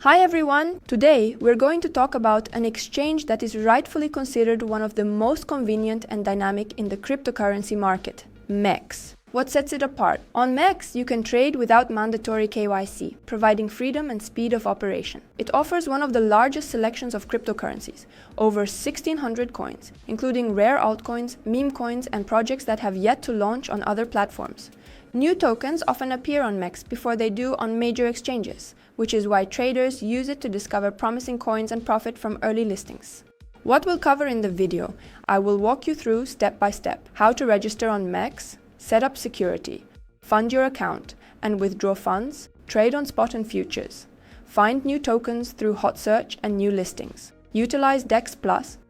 Hi everyone! Today we're going to talk about an exchange that is rightfully considered one of the most convenient and dynamic in the cryptocurrency market, MEXC. What sets it apart? On MEXC, you can trade without mandatory KYC, providing freedom and speed of operation. It offers one of the largest selections of cryptocurrencies, over 1,600 coins, including rare altcoins, meme coins, and projects that have yet to launch on other platforms. New tokens often appear on MEXC before they do on major exchanges, which is why traders use it to discover promising coins and profit from early listings. What we'll cover in the video, I will walk you through step by step how to register on MEXC, set up security, fund your account and withdraw funds, trade on spot and futures, find new tokens through hot search and new listings, utilize DEX+,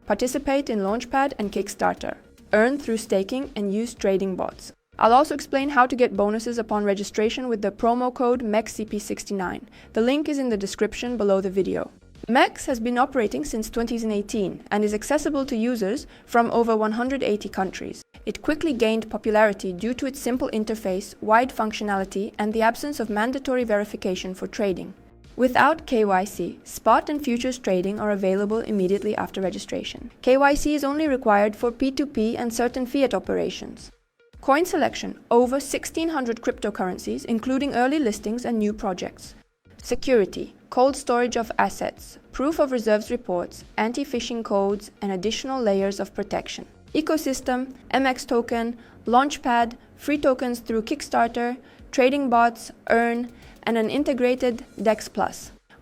participate in Launchpad and Kickstarter, earn through staking and use trading bots. I'll also explain how to get bonuses upon registration with the promo code MEXCP69. The link is in the description below the video. MEXC has been operating since 2018 and is accessible to users from over 180 countries. It quickly gained popularity due to its simple interface, wide functionality, and the absence of mandatory verification for trading. Without KYC, spot and futures trading are available immediately after registration. KYC is only required for P2P and certain fiat operations. Coin selection: over 1,600 cryptocurrencies, including early listings and new projects. Security: cold storage of assets, proof of reserves reports, anti-phishing codes, and additional layers of protection. Ecosystem: MX token, Launchpad, free tokens through Kickstarter, trading bots, earn, and an integrated DEX+.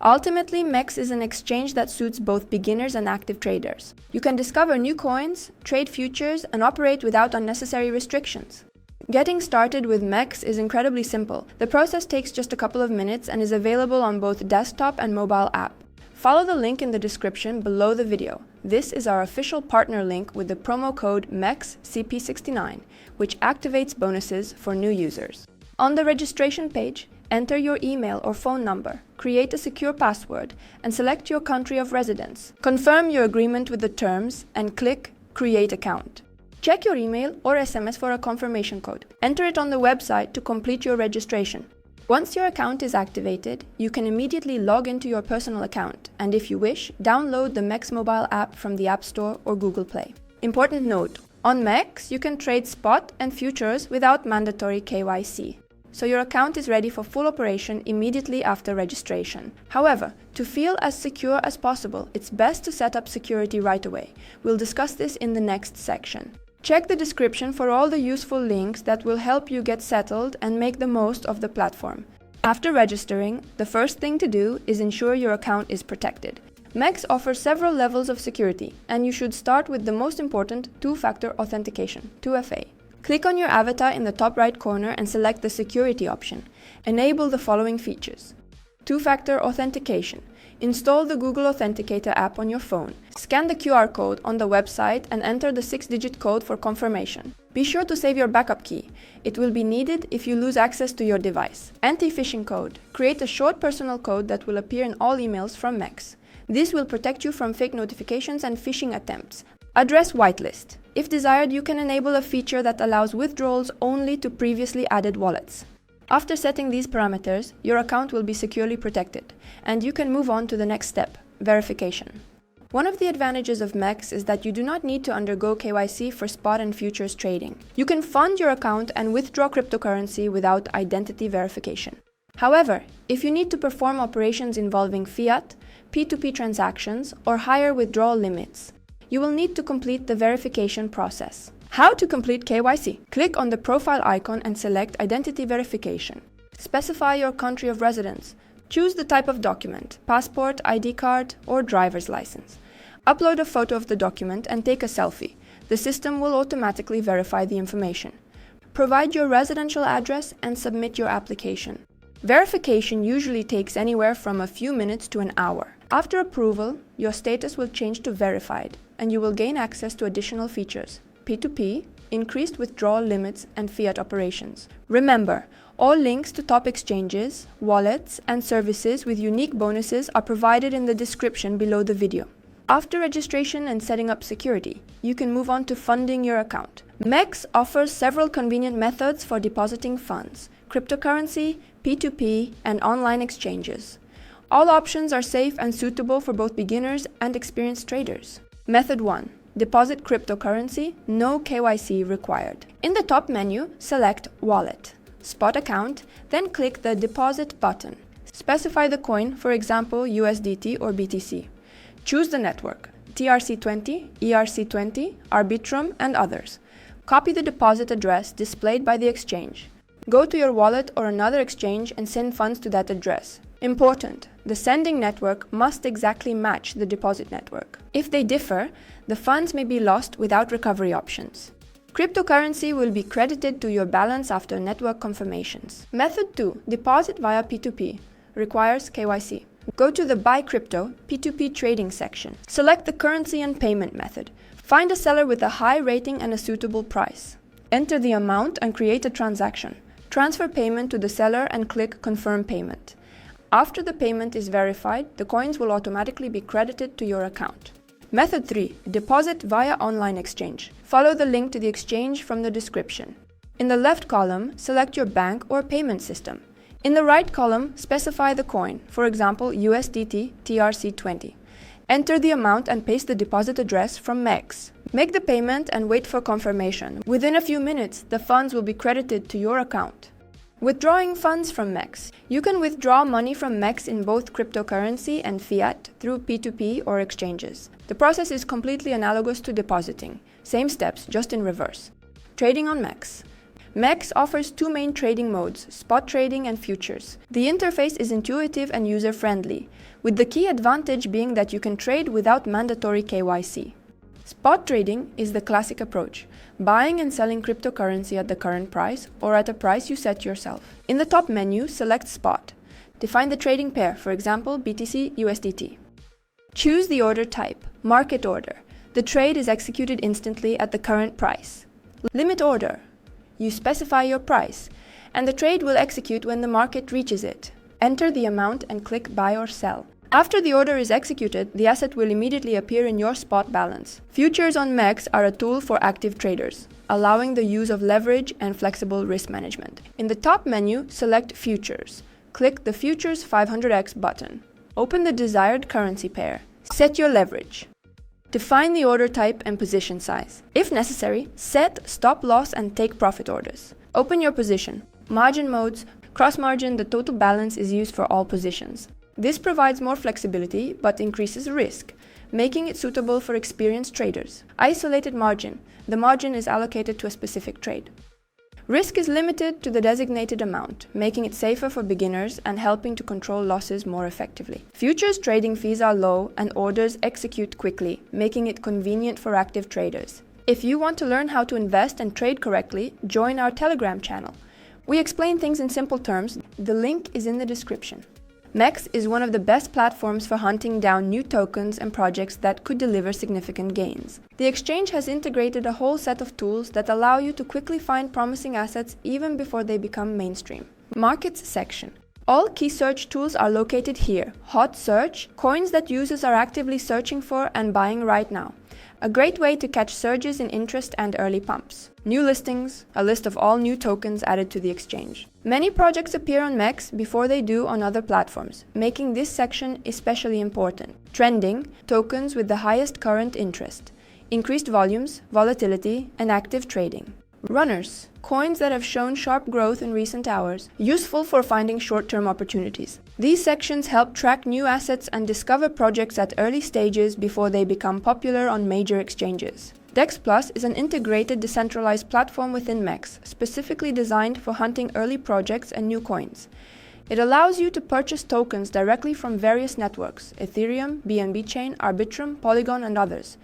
Ultimately, MEXC is an exchange that suits both beginners and active traders. You can discover new coins, trade futures, and operate without unnecessary restrictions. Getting started with MEXC is incredibly simple. The process takes just a couple of minutes and is available on both desktop and mobile app. Follow the link in the description below the video. This is our official partner link with the promo code MEXCP69, which activates bonuses for new users. On the registration page, enter your email or phone number, create a secure password, and select your country of residence. Confirm your agreement with the terms and click Create Account. Check your email or SMS for a confirmation code. Enter it on the website to complete your registration. Once your account is activated, you can immediately log into your personal account and, if you wish, download the MEXC mobile app from the App Store or Google Play. Important note: on MEXC, you can trade spot and futures without mandatory KYC. So your account is ready for full operation immediately after registration. However, to feel as secure as possible, it's best to set up security right away. We'll discuss this in the next section. Check the description for all the useful links that will help you get settled and make the most of the platform. After registering, the first thing to do is ensure your account is protected. MEXC offers several levels of security, and you should start with the most important, two-factor authentication, 2FA. Click on your avatar in the top right corner and select the security option. Enable the following features: two-factor authentication. Install the Google Authenticator app on your phone. Scan the QR code on the website and enter the 6-digit code for confirmation. Be sure to save your backup key. It will be needed if you lose access to your device. Anti-phishing code. Create a short personal code that will appear in all emails from MEXC. This will protect you from fake notifications and phishing attempts. Address whitelist. If desired, you can enable a feature that allows withdrawals only to previously added wallets. After setting these parameters, your account will be securely protected, and you can move on to the next step, verification. One of the advantages of MEXC is that you do not need to undergo KYC for spot and futures trading. You can fund your account and withdraw cryptocurrency without identity verification. However, if you need to perform operations involving fiat, P2P transactions, or higher withdrawal limits, you will need to complete the verification process. How to complete KYC? Click on the profile icon and select Identity Verification. Specify your country of residence. Choose the type of document: passport, ID card, or driver's license. Upload a photo of the document and take a selfie. The system will automatically verify the information. Provide your residential address and submit your application. Verification usually takes anywhere from a few minutes to an hour. After approval, your status will change to verified, and you will gain access to additional features: P2P, increased withdrawal limits, and fiat operations. Remember, all links to top exchanges, wallets, and services with unique bonuses are provided in the description below the video. After registration and setting up security, you can move on to funding your account. MEXC offers several convenient methods for depositing funds: cryptocurrency, P2P, and online exchanges. All options are safe and suitable for both beginners and experienced traders. Method 1. Deposit cryptocurrency, no KYC required. In the top menu, select Wallet, Spot Account, then click the Deposit button. Specify the coin, for example USDT or BTC. Choose the network, TRC20, ERC20, Arbitrum, and others. Copy the deposit address displayed by the exchange. Go to your wallet or another exchange and send funds to that address. Important: the sending network must exactly match the deposit network. If they differ, the funds may be lost without recovery options. Cryptocurrency will be credited to your balance after network confirmations. Method 2. Deposit via P2P. Requires KYC. Go to the Buy Crypto P2P trading section. Select the currency and payment method. Find a seller with a high rating and a suitable price. Enter the amount and create a transaction. Transfer payment to the seller and click Confirm Payment. After the payment is verified, the coins will automatically be credited to your account. Method 3. Deposit via online exchange. Follow the link to the exchange from the description. In the left column, select your bank or payment system. In the right column, specify the coin, for example USDT TRC20. Enter the amount and paste the deposit address from MEXC. Make the payment and wait for confirmation. Within a few minutes, the funds will be credited to your account. Withdrawing funds from MEXC. You can withdraw money from MEXC in both cryptocurrency and fiat through P2P or exchanges. The process is completely analogous to depositing. Same steps, just in reverse. Trading on MEXC. MEXC offers two main trading modes, spot trading and futures. The interface is intuitive and user-friendly, with the key advantage being that you can trade without mandatory KYC. Spot trading is the classic approach, buying and selling cryptocurrency at the current price or at a price you set yourself. In the top menu, select Spot. Define the trading pair, for example BTC USDT. Choose the order type, market order. The trade is executed instantly at the current price. Limit order. You specify your price, and the trade will execute when the market reaches it. Enter the amount and click Buy or Sell. After the order is executed, the asset will immediately appear in your spot balance. Futures on MEXC are a tool for active traders, allowing the use of leverage and flexible risk management. In the top menu, select Futures. Click the Futures 500x button. Open the desired currency pair. Set your leverage. Define the order type and position size. If necessary, set stop loss and take profit orders. Open your position. Margin modes. Cross margin, the total balance is used for all positions. This provides more flexibility but increases risk, making it suitable for experienced traders. Isolated margin. The margin is allocated to a specific trade. Risk is limited to the designated amount, making it safer for beginners and helping to control losses more effectively. Futures trading fees are low and orders execute quickly, making it convenient for active traders. If you want to learn how to invest and trade correctly, join our Telegram channel. We explain things in simple terms. The link is in the description. MEXC is one of the best platforms for hunting down new tokens and projects that could deliver significant gains. The exchange has integrated a whole set of tools that allow you to quickly find promising assets even before they become mainstream. Markets section. All key search tools are located here. Hot search, coins that users are actively searching for and buying right now. A great way to catch surges in interest and early pumps. New listings, a list of all new tokens added to the exchange. Many projects appear on MEXC before they do on other platforms, making this section especially important. Trending, tokens with the highest current interest. Increased volumes, volatility, and active trading. Runners, coins that have shown sharp growth in recent hours, useful for finding short-term opportunities. These sections help track new assets and discover projects at early stages before they become popular on major exchanges. DEX Plus is an integrated decentralized platform within MEXC, specifically designed for hunting early projects and new coins. It allows you to purchase tokens directly from various networks, Ethereum, BNB Chain, Arbitrum, Polygon, and others.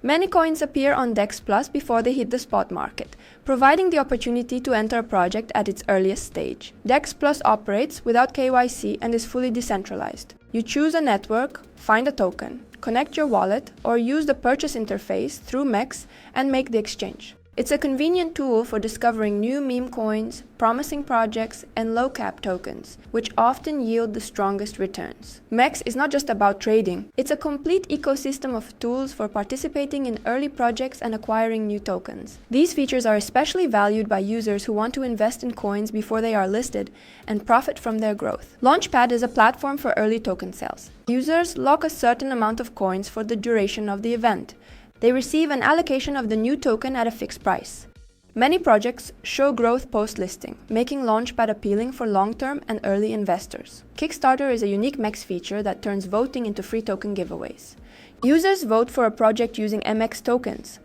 Many coins appear on DEX Plus before they hit the spot market, providing the opportunity to enter a project at its earliest stage. DEX Plus operates without KYC and is fully decentralized. You choose a network, find a token, connect your wallet, or use the purchase interface through MEXC and make the exchange. It's a convenient tool for discovering new meme coins, promising projects, and low-cap tokens, which often yield the strongest returns. MEXC is not just about trading. It's a complete ecosystem of tools for participating in early projects and acquiring new tokens. These features are especially valued by users who want to invest in coins before they are listed and profit from their growth. Launchpad is a platform for early token sales. Users lock a certain amount of coins for the duration of the event. They receive an allocation of the new token at a fixed price. Many projects show growth post-listing, making Launchpad appealing for long-term and early investors. Kickstarter is a unique MEXC feature that turns voting into free token giveaways. Users vote for a project using MEXC tokens.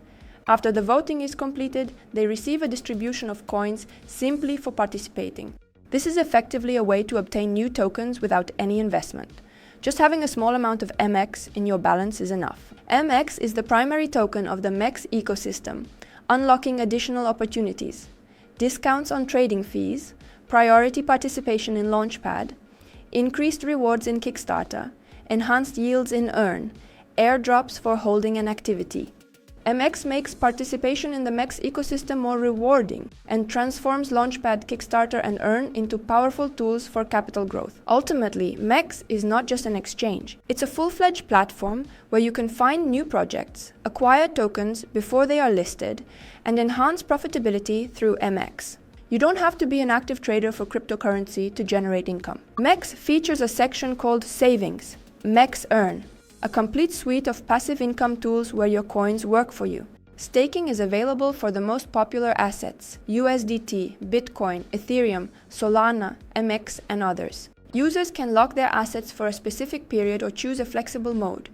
After the voting is completed, they receive a distribution of coins simply for participating. This is effectively a way to obtain new tokens without any investment. Just having a small amount of MEXC in your balance is enough. MEXC is the primary token of the MEXC ecosystem, unlocking additional opportunities, discounts on trading fees, priority participation in Launchpad, increased rewards in Kickstarter, enhanced yields in Earn, airdrops for holding an activity. MEXC makes participation in the MEXC ecosystem more rewarding and transforms Launchpad, Kickstarter, and Earn into powerful tools for capital growth. Ultimately, MEXC is not just an exchange. It's a full-fledged platform where you can find new projects, acquire tokens before they are listed, and enhance profitability through MEXC. You don't have to be an active trader for cryptocurrency to generate income. MEXC features a section called Savings, MEXC Earn, a complete suite of passive income tools where your coins work for you. Staking is available for the most popular assets: USDT, Bitcoin, Ethereum, Solana, MEXC, and others. Users can lock their assets for a specific period or choose a flexible mode.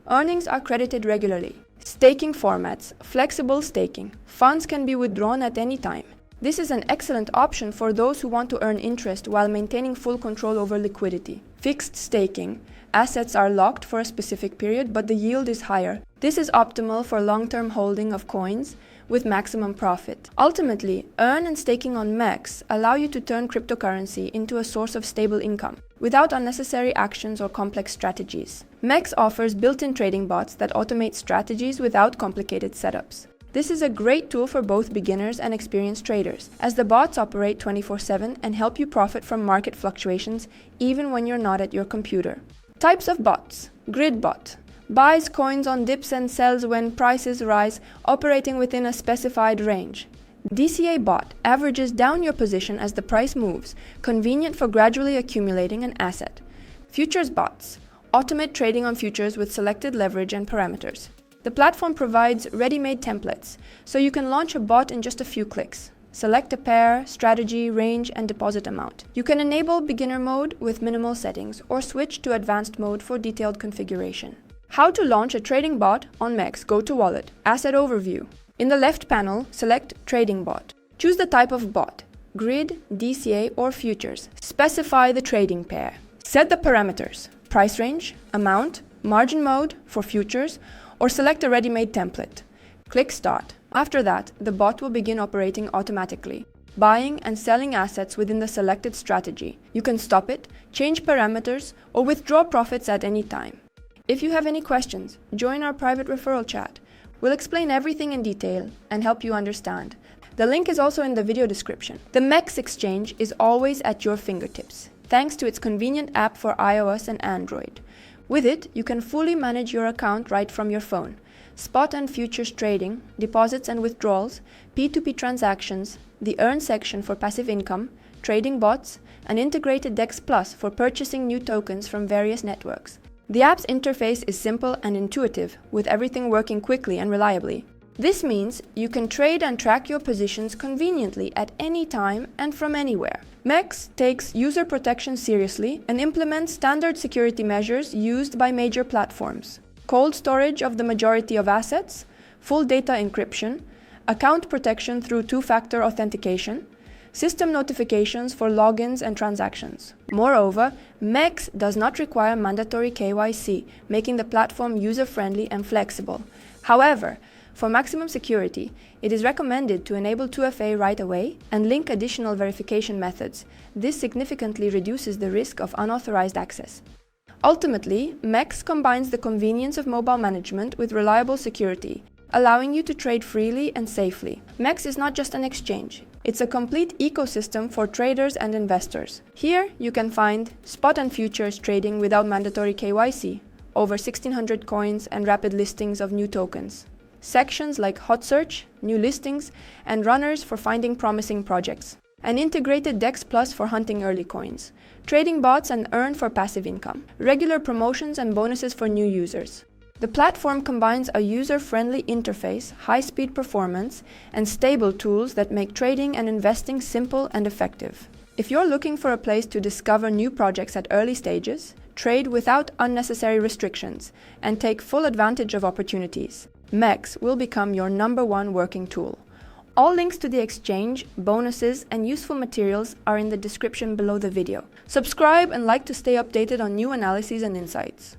Earnings are credited regularly. Staking formats: flexible staking. Funds can be withdrawn at any time. This is an excellent option for those who want to earn interest while maintaining full control over liquidity. Fixed staking. Assets are locked for a specific period, but the yield is higher. This is optimal for long-term holding of coins with maximum profit. Ultimately, Earn and staking on MEXC allow you to turn cryptocurrency into a source of stable income without unnecessary actions or complex strategies. MEXC offers built-in trading bots that automate strategies without complicated setups. This is a great tool for both beginners and experienced traders, as the bots operate 24/7 and help you profit from market fluctuations even when you're not at your computer. Types of bots. Grid bot. Buys coins on dips and sells when prices rise, operating within a specified range. DCA bot averages down your position as the price moves, convenient for gradually accumulating an asset. Futures bots. Automate trading on futures with selected leverage and parameters. The platform provides ready-made templates, so you can launch a bot in just a few clicks. Select a pair, strategy, range, and deposit amount. You can enable beginner mode with minimal settings or switch to advanced mode for detailed configuration. How to launch a trading bot on MEXC. Go to Wallet. Asset Overview. In the left panel, select Trading Bot. Choose the type of bot: Grid, DCA, or Futures. Specify the trading pair. Set the parameters: price range, amount, margin mode for futures, or select a ready-made template. Click Start. After that, the bot will begin operating automatically, buying and selling assets within the selected strategy. You can stop it, change parameters, or withdraw profits at any time. If you have any questions, join our private referral chat. We'll explain everything in detail and help you understand. The link is also in the video description. The MEXC exchange is always at your fingertips, thanks to its convenient app for iOS and Android. With it, you can fully manage your account right from your phone. Spot and futures trading, deposits and withdrawals, P2P transactions, the Earn section for passive income, trading bots, and integrated DEX Plus for purchasing new tokens from various networks. The app's interface is simple and intuitive, with everything working quickly and reliably. This means you can trade and track your positions conveniently at any time and from anywhere. MEXC takes user protection seriously and implements standard security measures used by major platforms. Cold storage of the majority of assets, full data encryption, account protection through two-factor authentication, system notifications for logins and transactions. Moreover, MEXC does not require mandatory KYC, making the platform user-friendly and flexible. However, for maximum security, it is recommended to enable 2FA right away and link additional verification methods. This significantly reduces the risk of unauthorized access. Ultimately, MEXC combines the convenience of mobile management with reliable security. allowing you to trade freely and safely. MEXC is not just an exchange. It's a complete ecosystem for traders and investors. Here, you can find spot and futures trading without mandatory KYC, over 1,600 coins and rapid listings of new tokens. Sections like hot search, new listings, and runners for finding promising projects. An integrated DEX Plus for hunting early coins. Trading bots and earn for passive income. Regular promotions and bonuses for new users. The platform combines a user-friendly interface, high-speed performance, and stable tools that make trading and investing simple and effective. If you're looking for a place to discover new projects at early stages, trade without unnecessary restrictions, and take full advantage of opportunities, MEXC will become your #1 working tool. All links to the exchange, bonuses, and useful materials are in the description below the video. Subscribe and like to stay updated on new analyses and insights.